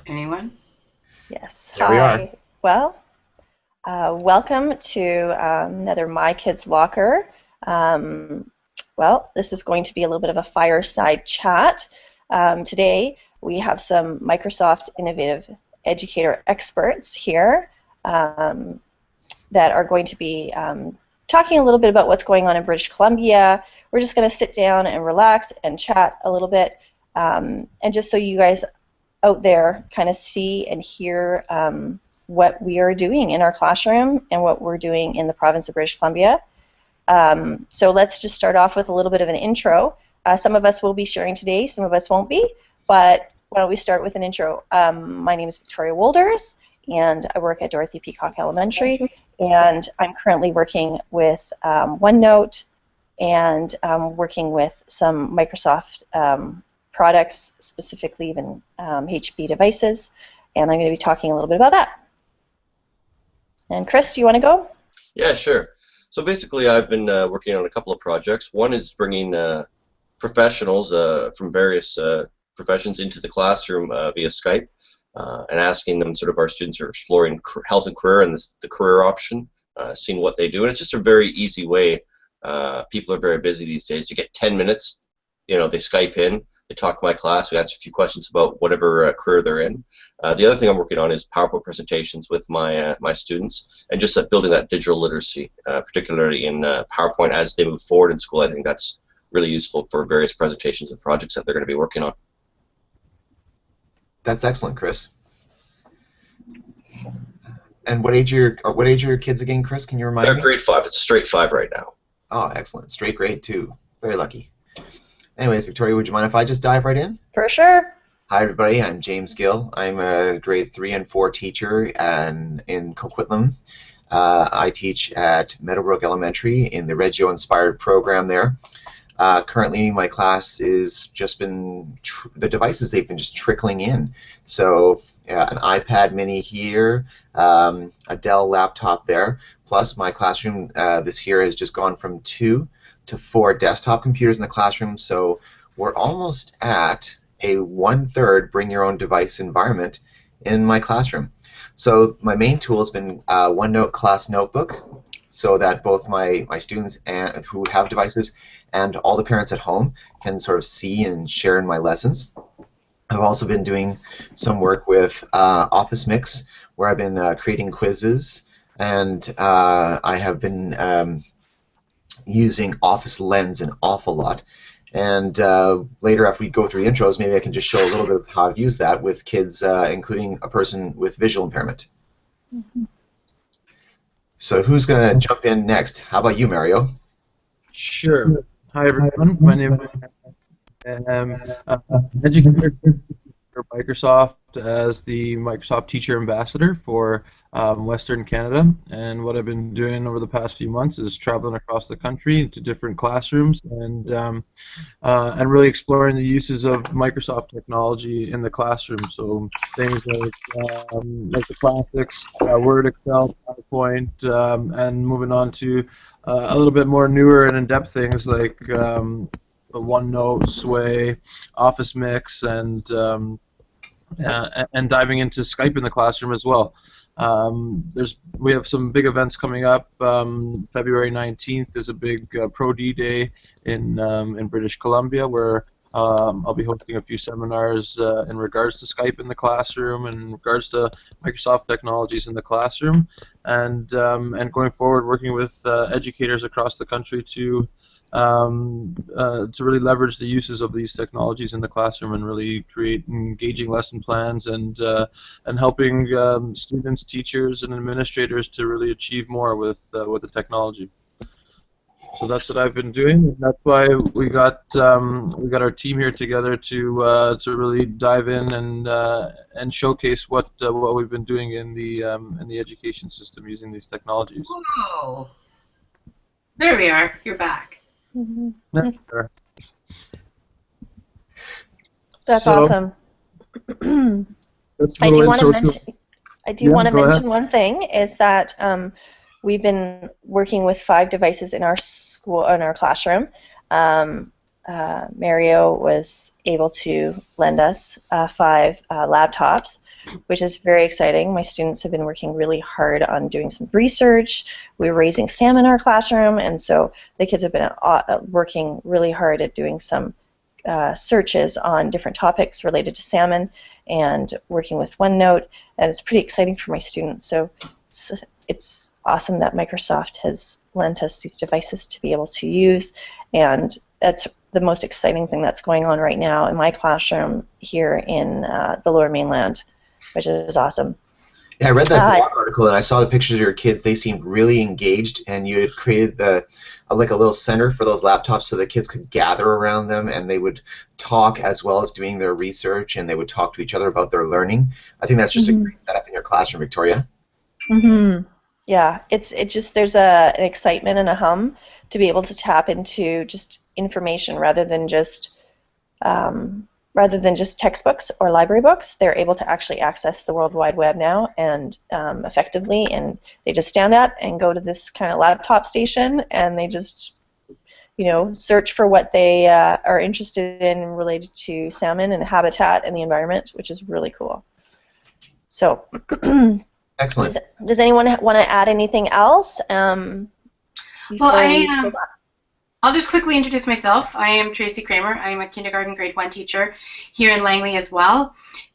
Anyone? Yes. There we are. Hi. Well, welcome to another My Kids Locker. Um, well, this is going to be a little bit of a fireside chat. Today, we have some Microsoft Innovative Educator experts here um, that are going to be talking a little bit about what's going on in British Columbia. We're just going to sit down and relax and chat a little bit. And just so you guys out there kind of see and hear what we are doing in our classroom and what we're doing in the province of British Columbia. So let's just start off with a little bit of an intro. Some of us will be sharing today, some of us won't be, but why don't we start with an intro. My name is Victoria Walders, and I work at Dorothy Peacock Elementary, and I'm currently working with OneNote and working with some Microsoft products, specifically even HP devices, and I'm going to be talking a little bit about that. And Chris, do you want to go? Yeah, sure. So basically, I've been working on a couple of projects. One is bringing professionals from various professions into the classroom via Skype and asking them, sort of, our students are exploring health and career and the career option, seeing what they do. And it's just a very easy way. People are very busy these days. You get 10 minutes, they Skype in. They talk to my class. We answer a few questions about whatever career they're in. The other thing I'm working on is PowerPoint presentations with my students, and just building that digital literacy, particularly in PowerPoint as they move forward in school. I think that's really useful for various presentations and projects that they're going to be working on. That's excellent, Chris. And what age are your kids again, Chris? Can you remind me? They're grade 5. It's straight 5 right now. Oh, excellent. Straight grade 2. Very lucky. Anyways, Victoria, would you mind if I just dive right in? For sure. Hi, everybody. I'm James Gill. I'm a grade 3 and 4 teacher in Coquitlam. I teach at Meadowbrook Elementary in the Reggio Inspired program there. Currently, my class is just been the devices, they've been just trickling in. So an iPad mini here, a Dell laptop there, plus my classroom this year has just gone from 2 to 4 desktop computers in the classroom, so we're almost at a 1/3 bring your own device environment in my classroom. So my main tool has been OneNote Class Notebook, so that both my students who have devices and all the parents at home can sort of see and share in my lessons. I've also been doing some work with Office Mix, where I've been creating quizzes, and I have been using Office Lens an awful lot. And later, after we go through the intros, maybe I can just show a little bit of how I've used that with kids, including a person with visual impairment. Mm-hmm. So who's going to jump in next? How about you, Mario? Sure. Hi, everyone. My name is educator for Microsoft as the Microsoft Teacher Ambassador for Western Canada, and what I've been doing over the past few months is traveling across the country to different classrooms and really exploring the uses of Microsoft technology in the classroom. So things like the classics, Word, Excel, PowerPoint, and moving on to a little bit more newer and in-depth things like OneNote, Sway, Office Mix, and diving into Skype in the classroom as well. We have some big events coming up. February 19th is a big Pro D Day in British Columbia, where I'll be hosting a few seminars in regards to Skype in the classroom and in regards to Microsoft technologies in the classroom, and going forward working with educators across the country to really leverage the uses of these technologies in the classroom and really create engaging lesson plans and helping students, teachers, and administrators to really achieve more with the technology. So that's what I've been doing, and that's why we got our team here together to really dive in and showcase what we've been doing in the education system using these technologies. Whoa! There we are. You're back. Mm-hmm. Yeah, sure. That's awesome. That's I do want to intro mention. I do want to go mention ahead. one thing is that we've been working with 5 devices in our school, in our classroom. Mario was able to lend us 5 laptops, which is very exciting. My students have been working really hard on doing some research. We were raising salmon in our classroom, and so the kids have been working really hard at doing some searches on different topics related to salmon and working with OneNote, and it's pretty exciting for my students. So it's awesome that Microsoft has lent us these devices to be able to use, and that's the most exciting thing that's going on right now in my classroom here in the Lower Mainland, which is awesome. Yeah, I read that blog article and I saw the pictures of your kids. They seemed really engaged, and you had created like a little center for those laptops so the kids could gather around them and they would talk as well as doing their research, and they would talk to each other about their learning. I think that's just a great setup in your classroom, Victoria. Yeah, it just there's an excitement and a hum to be able to tap into just information rather than just textbooks or library books. They're able to actually access the World Wide Web now, and effectively, and they just stand up and go to this kind of laptop station, and they just search for what they are interested in related to salmon and habitat and the environment, which is really cool. So excellent. Does anyone want to add anything else? Well, I'll just quickly introduce myself. I am Tracy Kramer. I'm a kindergarten grade 1 teacher here in Langley as well.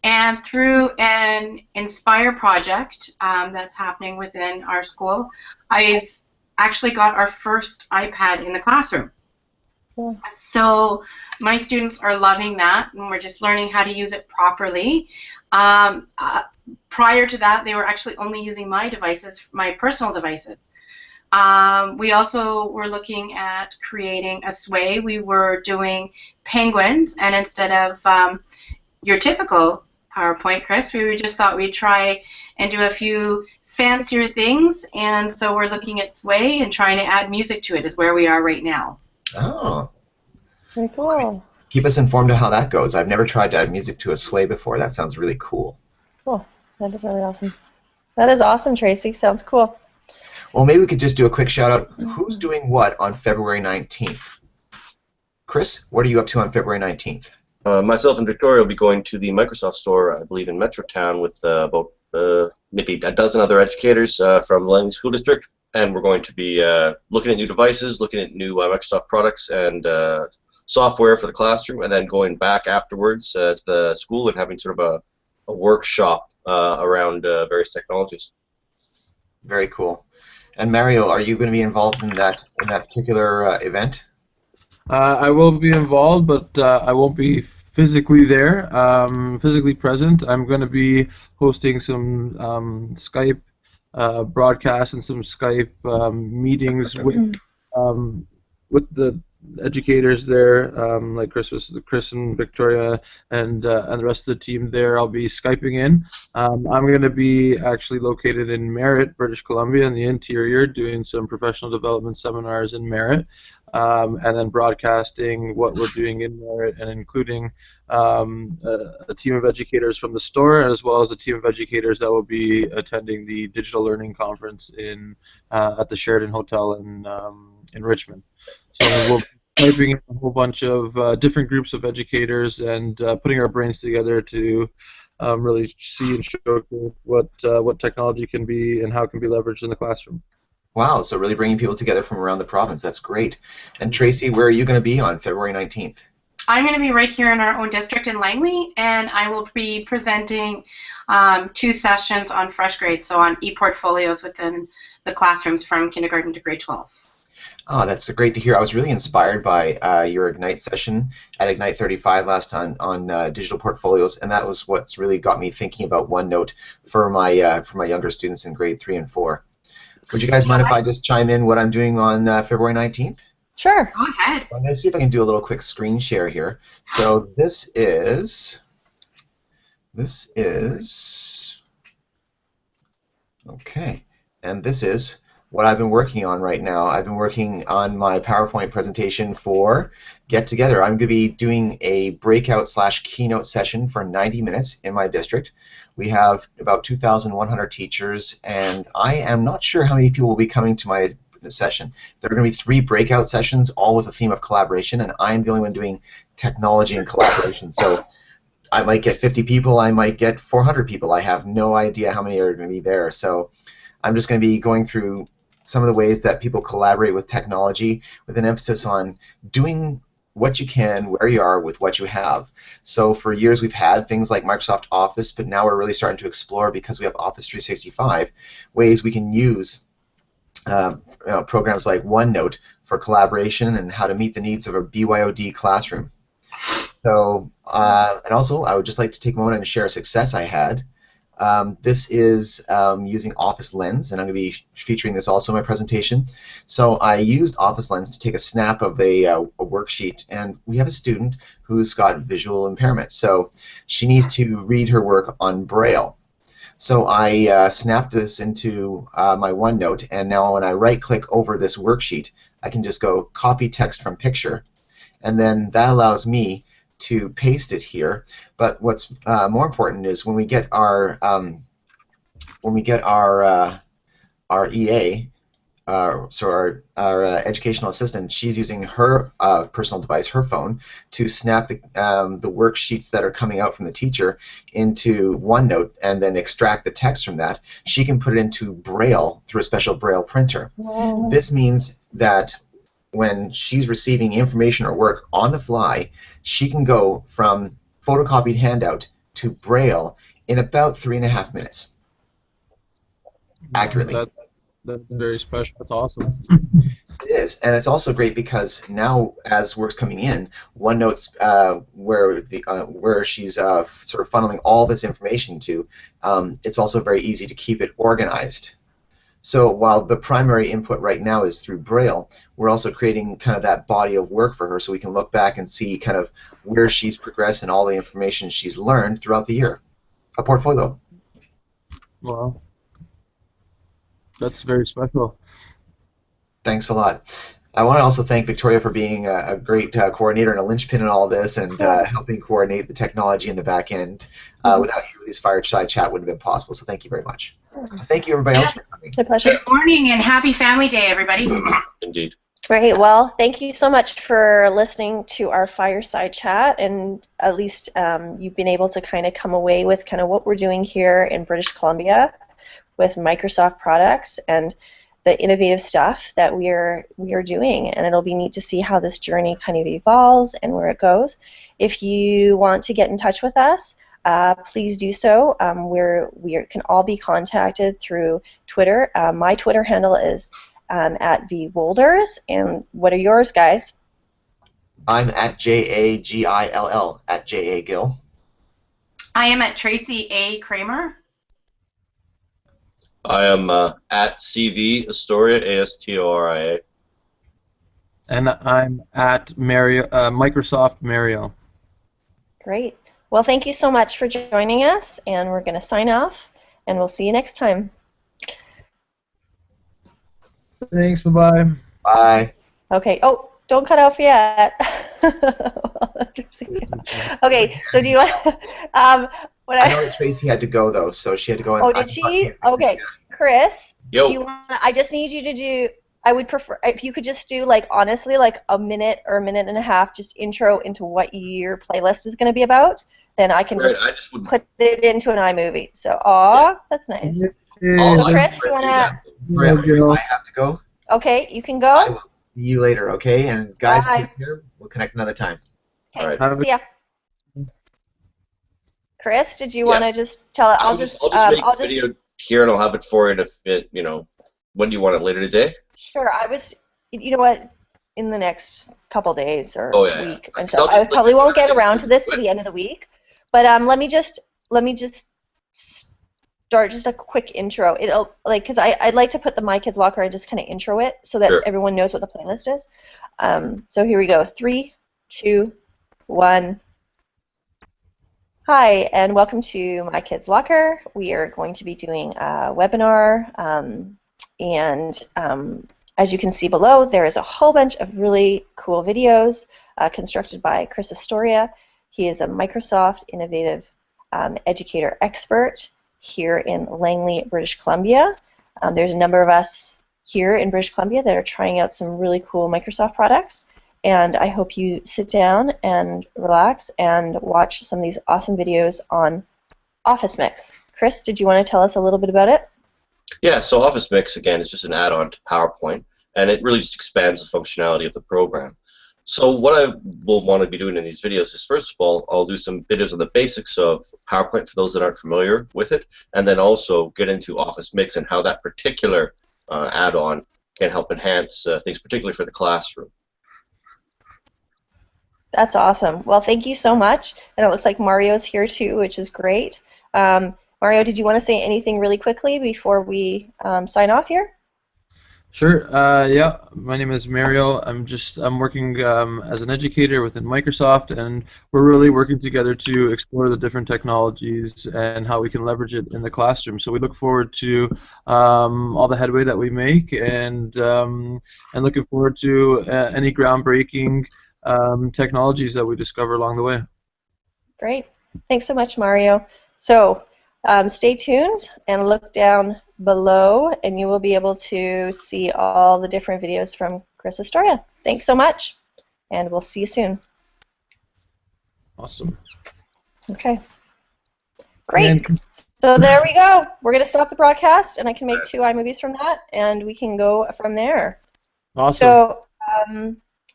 And through an Inspire project that's happening within our school, I've actually got our first iPad in the classroom. Cool. So my students are loving that, and we're just learning how to use it properly. Prior to that, they were actually only using my devices, my personal devices. We also were looking at creating a sway. We were doing penguins, and instead of your typical PowerPoint, Chris, we just thought we'd try and do a few fancier things, and so we're looking at sway and trying to add music to it is where we are right now. Oh. Very cool. Keep us informed of how that goes. I've never tried to add music to a sway before. That sounds really cool. Cool. That is really awesome. That is awesome, Tracy. Sounds cool. Well, maybe we could just do a quick shout out. Who's doing what on February 19th? Chris, what are you up to on February 19th? Myself and Victoria will be going to the Microsoft store, I believe, in Metrotown with about maybe a dozen other educators from the Langley School District, and we're going to be looking at new devices, looking at new Microsoft products and software for the classroom, and then going back afterwards to the school and having sort of a workshop around various technologies. Very cool. And Mario, are you going to be involved in that particular event? I will be involved, but I won't be physically there, physically present. I'm going to be hosting some Skype broadcasts and some Skype meetings with the educators there, like Chris and Victoria and the rest of the team there. I'll be Skyping in. I'm going to be actually located in Merritt, British Columbia, in the interior, doing some professional development seminars in Merritt, and then broadcasting what we're doing in Merritt, and including a team of educators from the store, as well as a team of educators that will be attending the Digital Learning Conference at the Sheraton Hotel in Richmond. So we'll be typing in a whole bunch of different groups of educators and putting our brains together to really see and showcase what technology can be and how it can be leveraged in the classroom. Wow, so really bringing people together from around the province. That's great. And Tracy, where are you going to be on February 19th? I'm going to be right here in our own district in Langley, and I will be presenting 2 sessions on Fresh Grade, so on e-portfolios within the classrooms from kindergarten to grade 12. Oh, that's great to hear. I was really inspired by your Ignite session at Ignite 35 last time on digital portfolios, and that was what's really got me thinking about OneNote for my younger students in grade 3 and 4. Would you guys mind if I just chime in what I'm doing on February 19th? Sure. Go ahead. I'm going to see if I can do a little quick screen share here. So this is okay, and this is what I've been working on right now. I've been working on my PowerPoint presentation for Get Together. I'm going to be doing a breakout/keynote session for 90 minutes in my district. We have about 2,100 teachers, and I am not sure how many people will be coming to my session. There are going to be 3 breakout sessions, all with a theme of collaboration, and I'm the only one doing technology and collaboration. So I might get 50 people, I might get 400 people. I have no idea how many are going to be there. So I'm just going to be going through some of the ways that people collaborate with technology, with an emphasis on doing what you can, where you are, with what you have. So for years we've had things like Microsoft Office, but now we're really starting to explore, because we have Office 365, ways we can use programs like OneNote for collaboration and how to meet the needs of a BYOD classroom. So, and also, I would just like to take a moment and share a success I had. This is using Office Lens, and I'm going to be featuring this also in my presentation. So I used Office Lens to take a snap of a worksheet, and we have a student who's got visual impairment. So she needs to read her work on Braille. So I snapped this into my OneNote, and now when I right-click over this worksheet, I can just go copy text from picture, and then that allows me to paste it here. But what's more important is when we get our EA, so our educational assistant, she's using her personal device, her phone, to snap the worksheets that are coming out from the teacher into OneNote and then extract the text from that. She can put it into Braille through a special Braille printer. Wow. This means that when she's receiving information or work on the fly, she can go from photocopied handout to Braille in about 3.5 minutes. Accurately. That's very special. That's awesome. It is, and it's also great because now, as work's coming in, OneNote's where she's sort of funneling all this information to. It's also very easy to keep it organized. So while the primary input right now is through Braille, we're also creating kind of that body of work for her, so we can look back and see kind of where she's progressed and all the information she's learned throughout the year. A portfolio. Wow. That's very special. Thanks a lot. I want to also thank Victoria for being a great coordinator and a linchpin in all this, and helping coordinate the technology in the back end. Without you, this fireside chat wouldn't have been possible, so thank you very much. Thank you, everybody else, for coming. My pleasure. Good morning and happy Family Day, everybody. Indeed. Great. Well, thank you so much for listening to our fireside chat, and at least you've been able to kind of come away with kind of what we're doing here in British Columbia with Microsoft products and the innovative stuff that we are doing, and it'll be neat to see how this journey kind of evolves and where it goes. If you want to get in touch with us, please do so. We can all be contacted through Twitter. My Twitter handle is at @Walders, and what are yours, guys? I'm at JAGILL, at JAGill. I am at Tracy A. Kramer. I am at CV Astoria, ASTORIA. And I'm at Microsoft Mario. Great. Well, thank you so much for joining us, and we're going to sign off, and we'll see you next time. Thanks. Bye-bye. Bye. Okay. Oh, don't cut off yet. Okay. So do you want? I know that Tracy had to go though, so she had to go. Oh, did she? Okay, Chris. Yo. Do you want? I just need you to do. I would prefer if you could just do like honestly like a minute or a minute and a half, just intro into what your playlist is going to be about. Then I can just put it into an iMovie. So, that's nice. So Chris, do you wanna? I have to go. Okay, you can go. I will see you later, okay? And guys, take care. We'll connect another time. Okay. All right. See ya. Chris, did you want to just tell it? I'll just make a video here, and I'll have it for it if it, when do you want it, later today? Sure. You know what, in the next couple days or week and So stuff. I probably won't get around to this to the end of the week, but let me just start just a quick intro. It'll because I'd like to put the My Kids Locker and just kind of intro it so that everyone knows what the playlist is. So here we go. 3, 2, 1. Hi, and welcome to My Kids Locker. We are going to be doing a webinar, and as you can see below, there is a whole bunch of really cool videos constructed by Chris Astoria. He is a Microsoft Innovative Educator Expert here in Langley, British Columbia. There's a number of us here in British Columbia that are trying out some really cool Microsoft products. And I hope you sit down and relax and watch some of these awesome videos on Office Mix. Chris, did you want to tell us a little bit about it? Yeah, so Office Mix, again, is just an add-on to PowerPoint, and it really just expands the functionality of the program. So what I will want to be doing in these videos is, first of all, I'll do some videos on the basics of PowerPoint for those that aren't familiar with it, and then also get into Office Mix and how that particular add-on can help enhance things, particularly for the classroom. That's awesome. Well, thank you so much. And it looks like Mario's here too, which is great. Mario, did you want to say anything really quickly before we sign off here? Sure. Yeah, my name is Mario. I'm working as an educator within Microsoft, and we're really working together to explore the different technologies and how we can leverage it in the classroom. So we look forward to all the headway that we make, and looking forward to any groundbreaking technologies that we discover along the way. Great. Thanks so much, Mario. So stay tuned and look down below, and you will be able to see all the different videos from Chris Astoria. Thanks so much, and we'll see you soon. Awesome. Okay. Great. So there we go. We're going to stop the broadcast, and I can make 2 iMovies from that, and we can go from there. Awesome. So,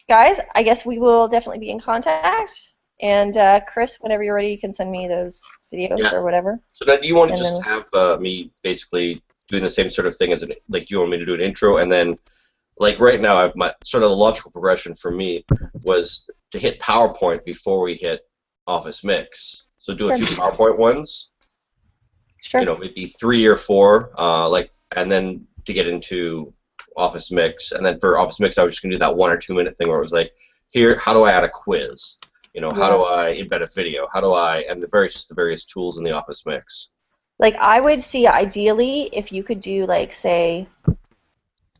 guys, I guess we will definitely be in contact. And Chris, whenever you're ready, you can send me those videos or whatever. So then you want to just have me basically doing the same sort of thing as like you want me to do an intro, and then like right now, my sort of the logical progression for me was to hit PowerPoint before we hit Office Mix. So do a few PowerPoint ones. Sure. You know, maybe 3 or 4, and then to get into Office Mix, and then for Office Mix, I was just gonna do that 1 or 2 minute thing where it was like, here, how do I add a quiz? You know, how do I embed a video? How do I, and the various tools in the Office Mix. Like, I would see ideally if you could do, like, say,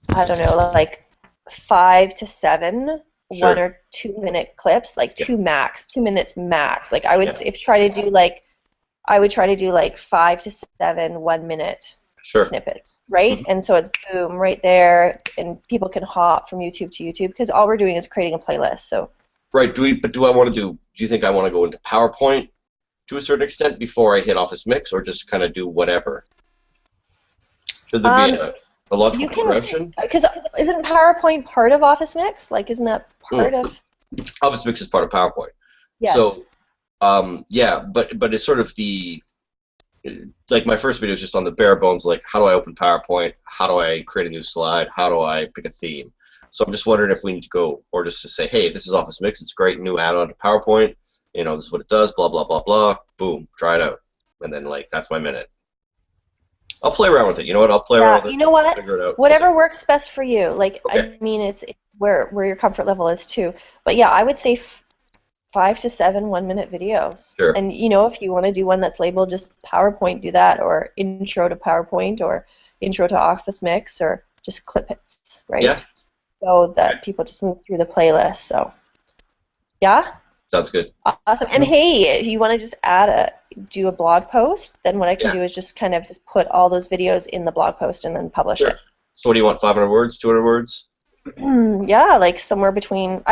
I don't know, like 5 to 7 1 or 2 minute clips, like 2 minutes max. Like, I would try to do like 5 to 7 1 minute snippets, right? And so it's boom right there, and people can hop from YouTube to YouTube because all we're doing is creating a playlist. So. Right. Do you think I want to go into PowerPoint to a certain extent before I hit Office Mix, or just kind of do whatever? Should there be a logical progression? Because isn't PowerPoint part of Office Mix? Like, isn't that part of? Office Mix is part of PowerPoint. Yes. So, yeah, but it's sort of like my first video is just on the bare bones, like how do I open PowerPoint? How do I create a new slide? How do I pick a theme? So I'm just wondering if we need to go, or just to say, hey, this is Office Mix, it's great, new add-on to PowerPoint, you know, this is what it does, blah, blah, blah, blah, boom, try it out. And then, like, that's my minute. I'll play around with it, you know what, I'll play around with it. You know what, figure it out. whatever works best for you. Like, I mean, it's where your comfort level is, too. But, yeah, I would say 5 to 7 1 minute videos. Sure. And, you know, if you want to do one that's labeled just PowerPoint, do that, or intro to PowerPoint, or intro to Office Mix, or just clip hits, right? Yeah. So that people just move through the playlist. So, yeah? Sounds good. Awesome. And hey, if you want to just do a blog post, then what I can do is just kind of just put all those videos in the blog post and then publish it. So what do you want, 500 words, 200 words? Yeah, like somewhere between,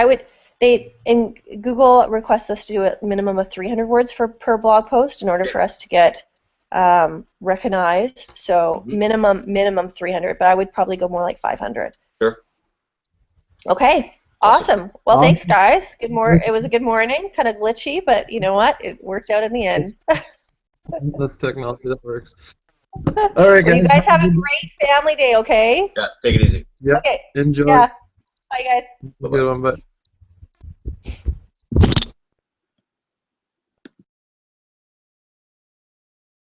in Google requests us to do a minimum of 300 words per blog post in order for us to get recognized. So minimum 300, but I would probably go more like 500. Sure. Okay, awesome. Well, thanks, guys. It was a good morning, kind of glitchy, but you know what? It worked out in the end. That's technology that works. All right, guys. Well, you guys have a great family day, okay? Yeah, take it easy. Yeah. Okay. Enjoy. Yeah. Bye, guys. Good one, bye.